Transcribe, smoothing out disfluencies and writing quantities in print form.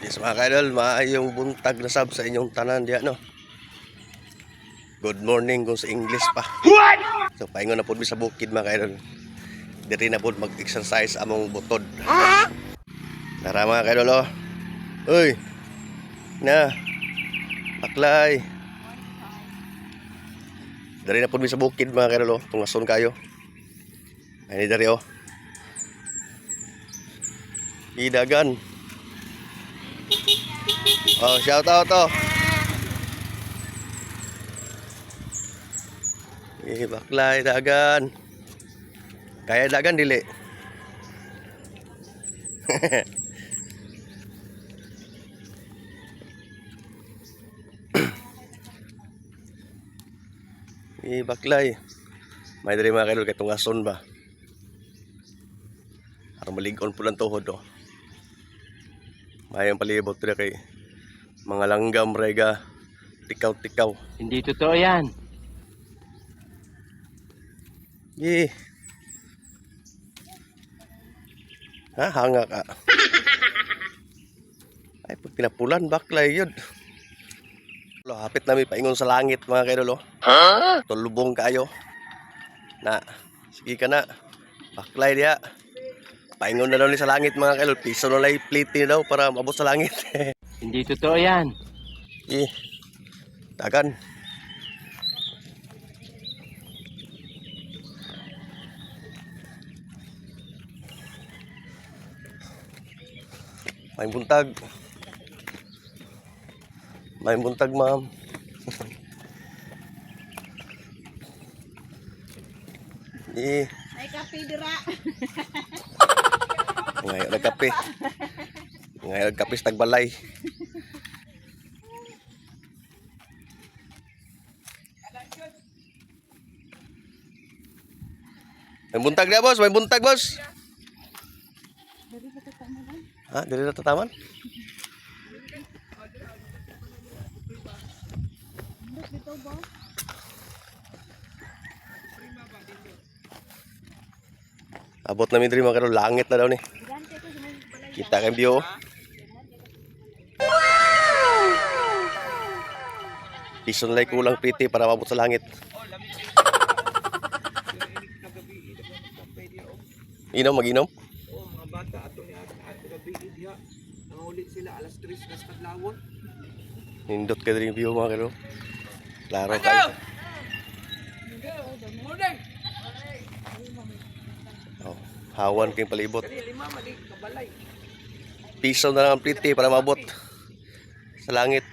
Yes mga kaidol, maayong buntag na sab sa inyong tanan diya no. Good morning kung sa English pa. So paingon na pud mi sa bukid mga kaidol. Diri na pud mag-exercise among butod. Tara mga kaidol oh. Uy. Na. Baklay. Diri na pud mi sa bukid mga kaidol oh. Tungason kayo. Ay diri oh. Idagan. Oh, shout out to. Baklay dagan. Kaya dagan dili. Baklay. May diri mga kaidol kay tungason ba. Aron malig-on po lang tuhod oh. May ang palibot diri kay mga langgam rega tikaw-tikaw. Hindi totoo yan. Hanga ka. Ay pag pinapulan baklay yun. Hapit na mi paingon sa langit mga kaidol oh. Tulubong kayo. Na sige ka na. Baklay diya. Paingon na daw ni sa langit mga kaidol. Piso na lang plate daw para mabot sa langit. Hindi totoo yan. Dagan. May buntag. May buntag ma'am. Ay kape dira. Ngayon nagkape. Ngayon nagkape sa tagbalay. May buntag dia boss, may buntag boss. Ha, dili na tataman? Abot namin diri mga kaidol, langit na daw ni. Kita kay view. Ison lay kulang pretty para mabot sa langit. Inom mag-inom? Oo, mga bata ato ni ato gabi diha. Nanguli sila alas 3 nas kadlawon. Nindot ka diri view mga kaidol. Klaro kayo. Oh, hawan kayong palibot. Kani lima mali kabalay. Piso na lang ang pretty para mabot sa langit.